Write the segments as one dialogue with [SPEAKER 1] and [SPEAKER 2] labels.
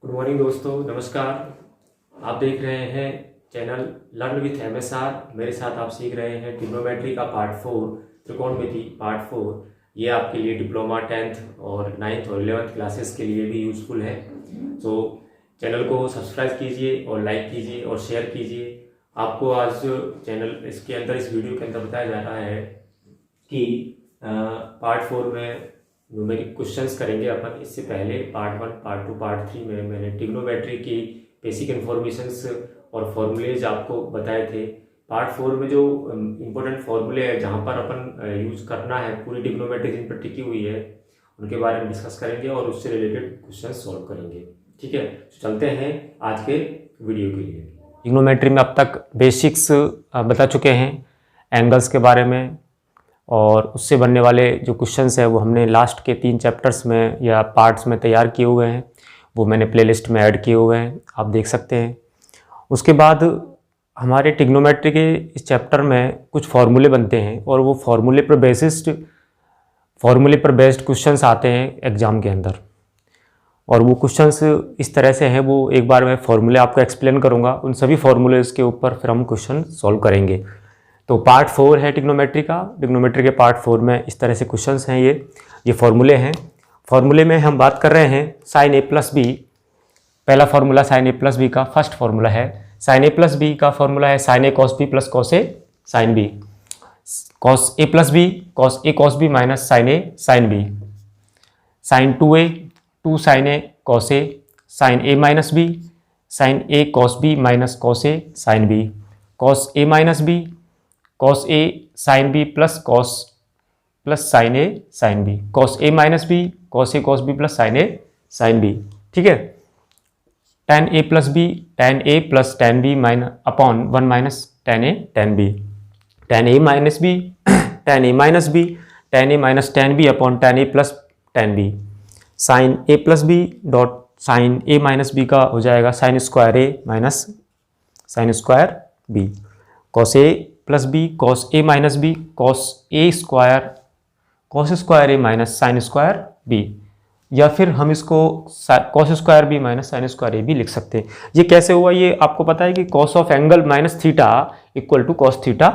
[SPEAKER 1] Good morning दोस्तों, नमस्कार। आप देख रहे हैं चैनल लर्न विथ MSR। मेरे साथ आप सीख रहे हैं ट्रिग्नोमेट्री का पार्ट 4, त्रिकोणमिति पार्ट 4। ये आपके लिए डिप्लोमा 10th और 9th और 11th क्लासेस के लिए भी यूजफुल है। तो चैनल को सब्सक्राइब कीजिए और लाइक कीजिए और शेयर कीजिए। आपको आज चैनल इसके अंदर इस वीडियो के अंदर बताया जा रहा है कि पार्ट 4 में न्यूमेरिक क्वेश्चंस करेंगे अपन। इससे पहले पार्ट 1, पार्ट 2, पार्ट 3 में मैंने ट्रिग्नोमेट्री की बेसिक इन्फॉर्मेशंस और फॉर्मूलेज आपको बताए थे। पार्ट 4 में जो इम्पोर्टेंट फॉर्मूले हैं जहाँ पर अपन यूज करना है, पूरी ट्रिग्नोमेट्री जिन पर टिकी हुई है उनके बारे में डिस्कस करेंगे और उससे रिलेटेड क्वेश्चन सॉल्व करेंगे। ठीक है, तो चलते हैं आज के वीडियो के लिए। ट्रिग्नोमेट्री में अब तक बेसिक्स बता चुके हैं, एंगल्स के बारे में, और उससे बनने वाले जो क्वेश्चंस हैं वो हमने लास्ट के 3 चैप्टर्स में या पार्ट्स में तैयार किए हुए हैं। वो मैंने प्लेलिस्ट में ऐड किए हुए हैं, आप देख सकते हैं। उसके बाद हमारे ट्रिग्नोमेट्री के इस चैप्टर में कुछ फार्मूले बनते हैं और वो फार्मूले पर बेस्ड क्वेश्चंस आते हैं एग्ज़ाम के अंदर। और वो क्वेश्चंस इस तरह से हैं, वो एक बार मैं फार्मूले आपको एक्सप्लेन करूँगा, उन सभी फार्मूलेज के ऊपर फिर हम क्वेश्चन सॉल्व करेंगे। तो पार्ट 4 है ट्रिग्नोमेट्री का। ट्रिग्नोमेट्री के पार्ट 4 में इस तरह से क्वेश्चंस हैं। ये फार्मूले हैं। फार्मूले में हम बात कर रहे हैं साइन ए प्लस बी। पहला formula sine A plus B का फर्स्ट फार्मूला है। साइन ए प्लस बी का फार्मूला है sine A cos B plus cos A sine B. Cos A plus B cos A cos B minus sine A sine B. Sine 2a 2 sine A cos A sine A minus B sine A cos B minus cos A sine B. Cos A minus B cos A sine B plus sine A sine B. Cos A minus B cos A cos B plus sine A sine B. ठीक है। tan a plus B tan a plus tan b upon 1 minus tan a tan b। tan a minus B tan a minus B tan a minus tan b upon tan a plus tan b। Sine a plus B dot sine a minus B का हो जाएगा sine square a minus sine square b। Cos a plus B cos A minus B cos square A minus sine square B, या फिर हम इसको cos square B minus sine square A भी लिख सकते हैं। ये कैसे हुआ, ये आपको पता है कि cos of angle minus theta equal to cos theta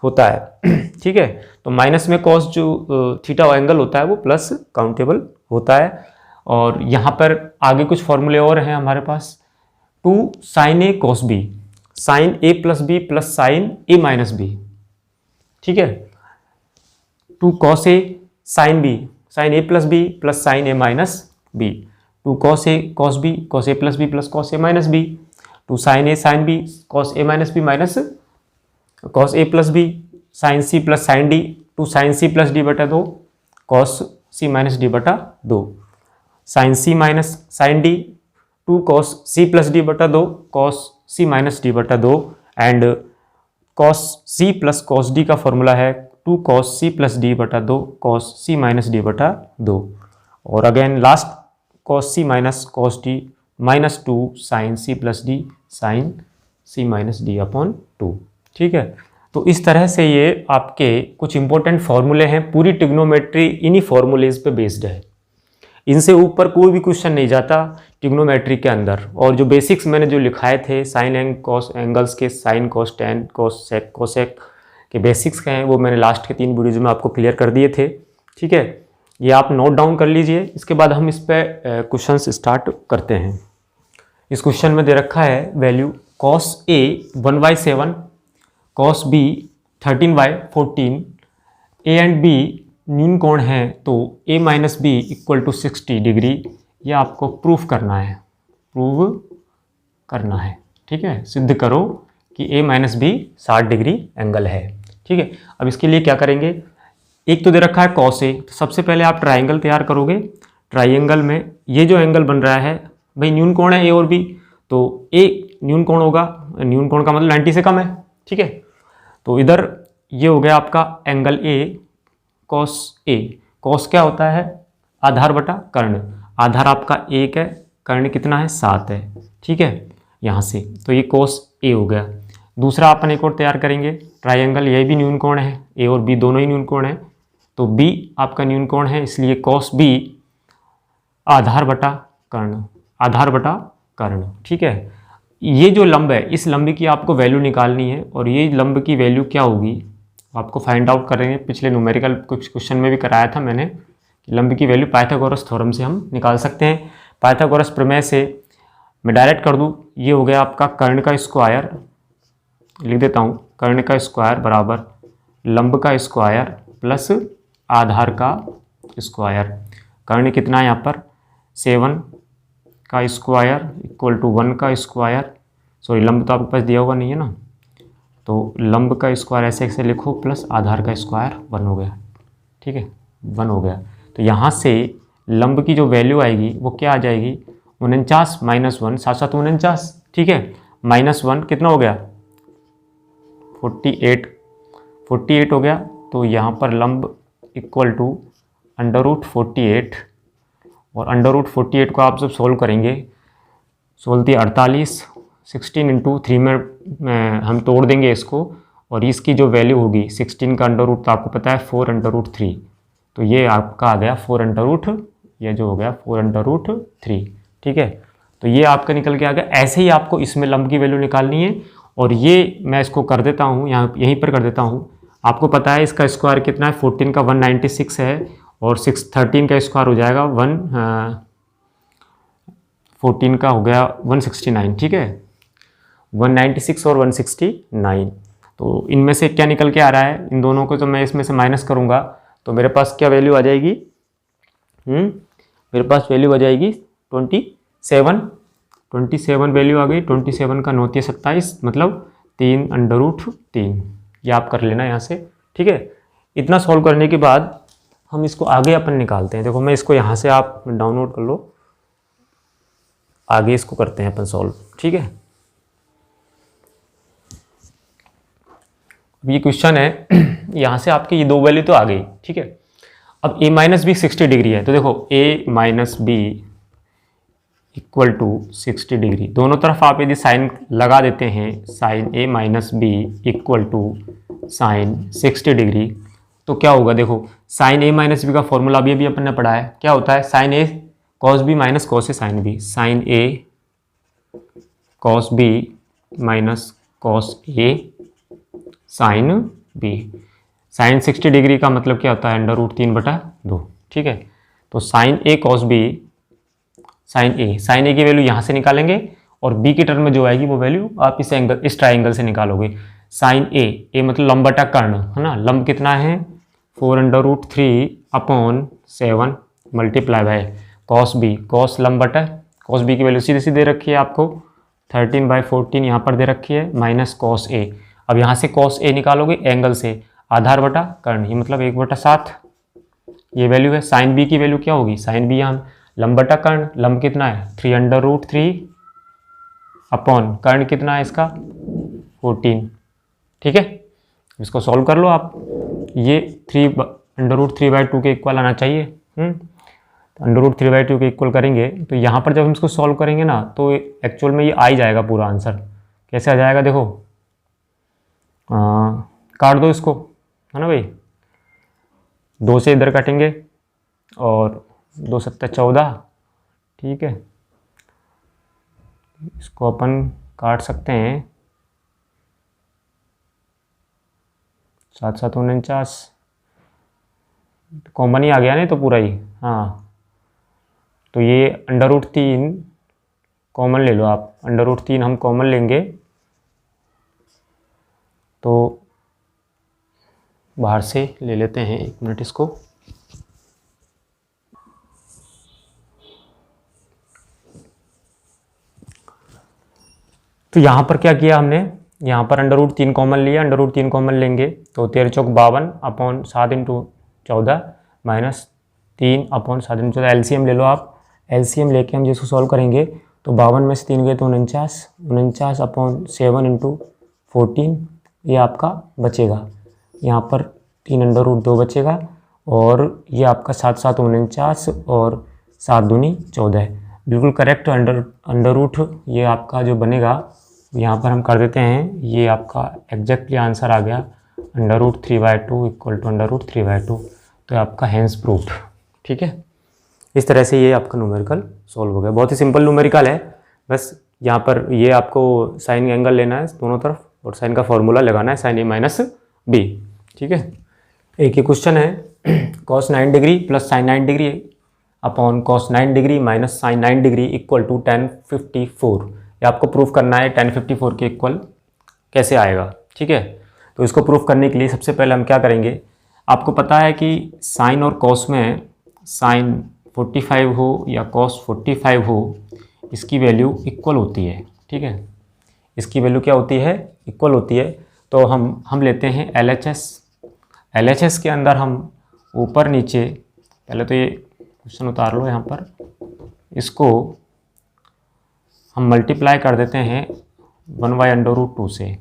[SPEAKER 1] होता है। ठीक है, तो माइनस में कॉस जो थीटा एंगल होता है वो प्लस काउंटेबल होता है। और यहाँ पर आगे कुछ फॉर्मूले और हैं हमारे पास। 2 sine A cos B sine A plus B plus sine A minus B. ठीक है। 2 cos A sine B sine A plus B plus sine A minus B. 2 cos A cos B cos A plus B plus cos A minus B. 2 sine A sine B cos A minus B minus cos A plus B. Sine C plus sine D 2 sine C plus D बटा 2 cos C minus D बटा 2। Sine C minus sine D 2 cos C plus D बटा 2 cos C minus D बटा 2। And cos C plus cos D का formula है 2 cos C plus D बटा 2 cos C minus D बटा 2। और again last cos C minus cos D minus 2 sine C plus D sine C minus D upon 2। ठीक है, तो इस तरह से ये आपके कुछ इंपॉर्टेंट फॉर्मूले हैं। पूरी ट्रिग्नोमेट्री इन्हीं फॉर्मूलेज पे बेस्ड है। इनसे ऊपर कोई भी क्वेश्चन नहीं जाता ट्रिग्नोमेट्री के अंदर। और जो बेसिक्स मैंने जो लिखाए थे साइन एंड कॉस एंगल्स के, sine cos tan cos sec cosec के बेसिक्स के हैं, वो मैंने लास्ट के 3 वीडियोज में आपको क्लियर कर दिए थे। ठीक है, ये आप नोट डाउन कर लीजिए। इसके बाद हम इस पर क्वेश्चन स्टार्ट करते हैं। इस क्वेश्चन में दे रखा है value cos A 1/7 cos B 13/14 A and B न्यून कोण है, तो a minus B equal to 60 degree. ये आपको प्रूव करना है। ठीक है, सिद्ध करो कि a minus B 60 degree angle है। ठीक है, अब इसके लिए क्या करेंगे, एक तो दे रखा है कॉस ए, तो सबसे पहले आप ट्राइंगल तैयार करोगे। ट्राइंगल में ये जो एंगल बन रहा है भाई न्यून कोण है a और b, तो a न्यून कोण होगा। न्यून कोण का मतलब 90 से कम है। ठीक है, तो इधर ये हो गया आपका angle a cos A. Cos क्या होता है, आधार बटा कर्ण। आधार आपका 1 है, कर्ण कितना है 7 है। ठीक है, यहाँ से तो ये कॉस ए हो गया। दूसरा अपन एक और तैयार करेंगे ट्राइंगल, ये भी न्यून कोण है, ए और बी दोनों ही न्यून कोण है, तो बी आपका न्यून कोण है, इसलिए कॉस बी आधार बटा कर्ण। आधार बटा कर्ण। ठीक है, ये जो लंब है इस लंब की आपको वैल्यू निकालनी है और ये लंब की वैल्यू क्या होगी आपको फाइंड आउट करेंगे। पिछले न्यूमेरिकल कुछ क्वेश्चन में भी कराया था मैंने कि लंब की वैल्यू पाइथागोरस थ्योरम से हम निकाल सकते हैं। पाइथागोरस प्रमेय से मैं डायरेक्ट कर दूँ, ये हो गया आपका कर्ण का स्क्वायर, लिख देता हूँ, कर्ण का स्क्वायर बराबर लंब का स्क्वायर प्लस आधार का स्क्वायर। कर्ण कितना है यहाँ पर 7 का स्क्वायर इक्वल टू 1 का स्क्वायर, सॉरी लंब तो आपके पास दिया हुआ नहीं है ना, तो लंब का स्क्वायर ऐसे ऐसे लिखो प्लस आधार का स्क्वायर 1 हो गया। ठीक है, 1 हो गया। तो यहाँ से लंब की जो वैल्यू आएगी वो क्या आ जाएगी 49 माइनस 1 7 7 49। ठीक है, -1 कितना हो गया 48 हो गया। तो यहाँ पर लंब इक्वल टू √48 और √48 को आप जब सोल्व करेंगे, सोल्व दिए 48, 16 इंटू 3 में हम तोड़ देंगे इसको और इसकी जो वैल्यू होगी 16 का √ तो आपको पता है 4√3, तो ये आपका आ गया 4√, ये जो हो गया 4√3। ठीक है, तो ये आपका निकल के आ गया। ऐसे ही आपको इसमें लंब की वैल्यू निकालनी है और ये मैं इसको कर देता हूँ यहाँ यहीं पर कर देता हूँ। आपको पता है इसका स्क्वायर कितना है 14 का 196 है और 13 का स्क्वायर हो जाएगा 14 का हो गया 169। ठीक है, 196 और 169, तो इनमें से क्या निकल के आ रहा है, इन दोनों को तो मैं इसमें से माइनस करूँगा तो मेरे पास क्या वैल्यू आ जाएगी, मेरे पास वैल्यू आ जाएगी 27 वैल्यू आ गई। 27 का 9 27 मतलब 3√3, ये आप कर लेना यहाँ से। ठीक है, इतना सॉल्व करने के बाद हम इसको आगे अपन निकालते हैं। देखो मैं इसको यहाँ से आप डाउनलोड कर लो, आगे इसको करते हैं अपन सॉल्व। ठीक है, अब ये क्वेश्चन है यहाँ से आपकी ये दो वैल्यू तो आ गई। ठीक है, अब a माइनस बी 60 डिग्री है, तो देखो a minus B equal to 60 degree, दोनों तरफ आप यदि साइन लगा देते हैं, sine a minus B equal to sine 60 degree, तो क्या होगा, देखो साइन a माइनस बी का फॉर्मूला अभी अपन ने पढ़ा है, क्या होता है sine a cos B minus cos A sine B, sine a cos B minus cos A sine B. Sine 60 degree का मतलब क्या होता है √3/2। ठीक है, तो sign A cos B, sine ए की वैल्यू यहाँ से निकालेंगे और बी की टर्म में जो आएगी वो वैल्यू आप इस ट्राइंगल से निकालोगे। साइन ए मतलब लंब बटा कर्ण है ना, लंब कितना है 4√3/7 multiply by cos B, cos लंब बटा कॉस बी की वैल्यू सीधी सी दे रखी है आपको 13/14 यहाँ पर दे रखी है माइनस कॉस ए। अब यहाँ से कॉस ए निकालोगे एंगल से, आधार बटा कर्ण, ये मतलब 1/7 ये वैल्यू है। साइन बी की वैल्यू क्या होगी, साइन बी यहाँ लंब बटा कर्ण, लंब कितना है 3√3 अपॉन कर्ण कितना है इसका 14। ठीक है, इसको सॉल्व कर लो आप, ये √3/2 के इक्वल आना चाहिए। तो √3/2 के इक्वल करेंगे तो यहाँ पर जब हम इसको सॉल्व करेंगे ना तो एक्चुअल में ये आ ही जाएगा पूरा आंसर। कैसे आ जाएगा, देखो काट दो इसको, है ना भाई, 2 से इधर काटेंगे और 2 7 14। ठीक है, इसको अपन काट सकते हैं 7 7 49, कॉमन ही आ गया नहीं तो पूरा ही, हाँ तो ये √3 कॉमन ले लो आप, √3 हम कॉमन लेंगे तो बाहर से ले लेते हैं, 1 मिनट इसको, तो यहाँ पर क्या किया हमने, यहाँ पर √3 कॉमन लिया, √3 कॉमन लेंगे तो 13 चौक 52 अपॉन 7 × 14 माइनस 3 अपॉन 7 × 14, एलसीएम ले लो आप, एलसीएम लेके हम जिसको सॉल्व करेंगे तो 52 में से 3 गए तो 49 अपॉन 7 × 14, ये आपका बचेगा, यहाँ पर 3√2 बचेगा और ये आपका 7 7 49 और 7 दूनी 14, बिल्कुल करेक्ट। अंडर ये आपका जो बनेगा यहाँ पर हम कर देते हैं, ये आपका एग्जैक्टली आंसर आ गया √3/2 इक्वल टू √3/2, तो आपका हैंस प्रूफ। ठीक है, इस तरह से ये आपका न्यूमेरिकल सॉल्व हो गया। बहुत ही सिंपल न्यूमेरिकल है, बस यहाँ पर ये आपको साइन एंगल लेना है दोनों तरफ और साइन का फॉर्मूला लगाना है sin a माइनस बी। ठीक है, एक ही क्वेश्चन है cos 9 degree plus sin 9 degree upon cos 9 degree minus sin 9 degree equal to tan 54। ये आपको प्रूफ करना है tan 54 के इक्वल कैसे आएगा। ठीक है, तो इसको प्रूफ करने के लिए सबसे पहले हम क्या करेंगे, आपको पता है कि साइन और कॉस में साइन 45 हो या कॉस 45 हो, इसकी वैल्यू इक्वल होती है। ठीक है, इसकी वैल्यू क्या होती है, इक्वल होती है। तो हम लेते हैं LHS। LHS के अंदर हम ऊपर नीचे, पहले तो ये क्वेश्चन उतार लो यहाँ पर, इसको हम मल्टीप्लाई कर देते हैं 1/√2 से,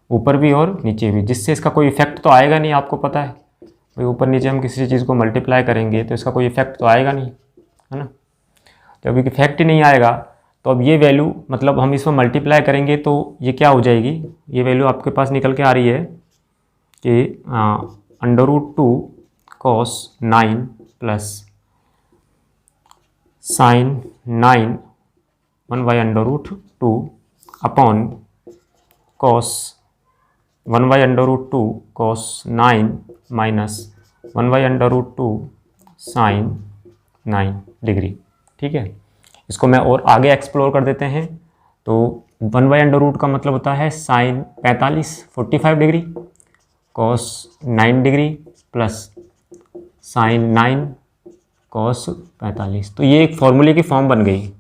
[SPEAKER 1] ऊपर भी और नीचे भी, जिससे इसका कोई इफेक्ट तो आएगा नहीं। आपको पता है भाई ऊपर नीचे हम किसी चीज़ को मल्टीप्लाई करेंगे तो इसका कोई इफेक्ट तो आएगा नहीं, है ना। जब इफेक्ट ही नहीं आएगा तो अब ये वैल्यू, मतलब हम इसमें मल्टीप्लाई करेंगे तो ये क्या हो जाएगी, ये वैल्यू आपके पास निकल के आ रही है कि √2 cos 9 plus sin 9 1/√2 upon cos 1/√2 cos 9 minus 1/√2 sin 9 degree. ठीक है, इसको मैं और आगे एक्सप्लोर कर देते हैं। तो 1/√2 का मतलब होता है sin 45 degree cos 9 degree plus sin 9 cos 45। तो ये एक फॉर्मूले की फॉर्म बन गई, है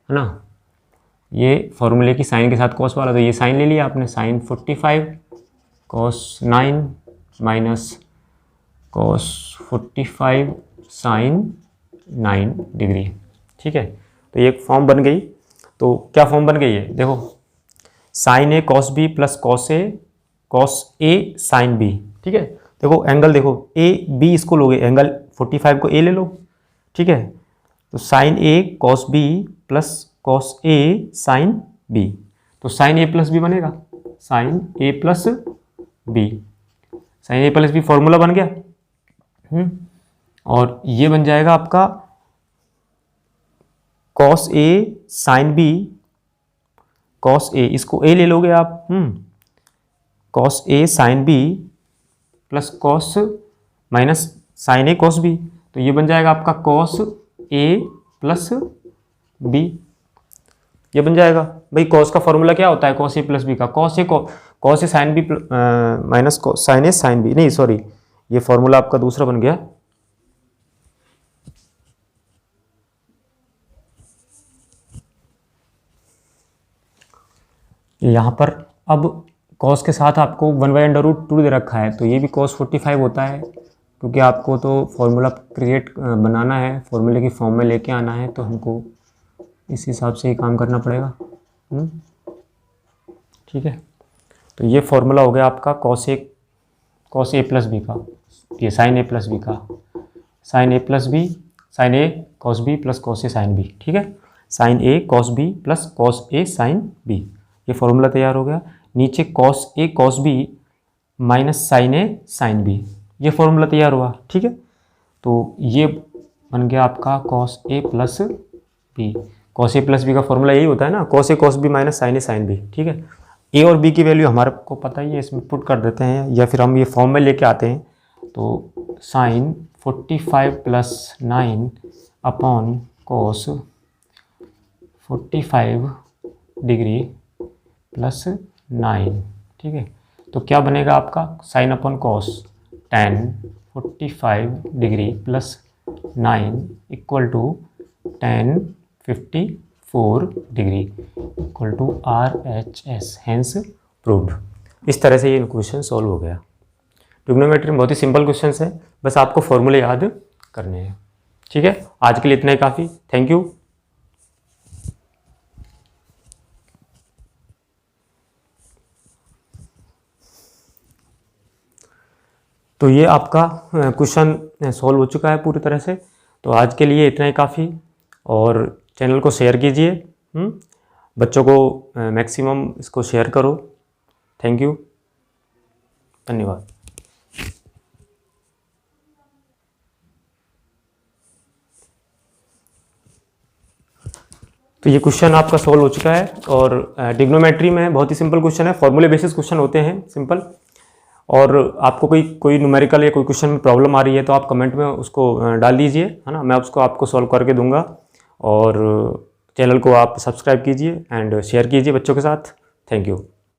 [SPEAKER 1] ना। ये फॉर्मूले की साइन के साथ कॉस वाला, तो ये साइन ले लिया आपने, sin 45 cos 9 minus cos 45 sin 9 degree. ठीक है, तो ये एक फॉर्म बन गई। तो क्या फॉर्म बन गई है, देखो sin a cos b plus cos a sin b। ठीक है, देखो एंगल, देखो a b इसको लोगे, एंगल 45 को a ले लो। ठीक है, तो sin a cos b plus cos a sin b, तो sin a प्लस बी बनेगा, sin a plus B, sin a plus B formula बन गया। और ये बन जाएगा आपका cos a sin b, cos a, इसको a ले लोगे आप, cos a sin b plus cos minus sin a cos b, तो ये बन जाएगा आपका cos a प्लस b, ये बन जाएगा। भाई cos का फॉर्मूला क्या होता है, cos a प्लस b का, cos a sin b minus sin a sin b, नहीं सॉरी, ये फॉर्मूला आपका दूसरा बन गया। यहाँ पर अब cos के साथ आपको 1/√2 दे रखा है, तो ये भी cos 45 होता है, क्योंकि आपको तो फॉर्मूला क्रिएट बनाना है, फॉर्मूले की फॉर्म में लेके आना है, तो हमको इस हिसाब से ही काम करना पड़ेगा। ठीक है, तो ये फॉर्मूला हो गया आपका cos a प्लस बी का, ये sin a प्लस बी का, sin a plus B, sin a cos b plus cos a sin b। ठीक है, sin a cos b plus cos a sin b, ये formula तैयार हो गया। नीचे cos a cos b minus sin a sin b, ये formula तैयार हुआ। ठीक है, तो ये बन गया आपका cos a plus b। cos a plus B का फॉर्मूला यही होता है ना, cos a cos b minus sin a sin b। ठीक है, a और b की वैल्यू हमारे को पता ही है, इसमें पुट कर देते हैं, या फिर हम ये फॉर्म में लेके आते हैं। तो sin 45 plus 9 upon cos 45 degree plus 9। ठीक है, तो क्या बनेगा आपका sin upon cos tan 45 degree plus 9 equal to tan 54 degree equal to RHS, hence proved. इस तरह से ये क्वेश्चन सॉल्व हो गया। ट्रिग्नोमेट्री में बहुत ही सिंपल क्वेश्चन है, बस आपको फॉर्मूले याद करने हैं। ठीक है, आज के लिए इतना ही काफ़ी, थैंक यू। तो ये आपका क्वेश्चन सॉल्व हो चुका है पूरी तरह से। तो आज के लिए इतना ही काफ़ी, और चैनल को शेयर कीजिए, बच्चों को मैक्सिमम इसको शेयर करो। थैंक यू, धन्यवाद। तो ये क्वेश्चन आपका सॉल्व हो चुका है। और ट्रिग्नोमेट्री में बहुत ही सिंपल क्वेश्चन है, फॉर्मूले बेसिस क्वेश्चन होते हैं सिंपल। और आपको कोई न्यूमेरिकल या कोई क्वेश्चन में प्रॉब्लम आ रही है तो आप कमेंट में उसको डाल दीजिए, है ना, मैं उसको आपको सॉल्व करके दूंगा। और चैनल को आप सब्सक्राइब कीजिए एंड शेयर कीजिए बच्चों के साथ। Thank you.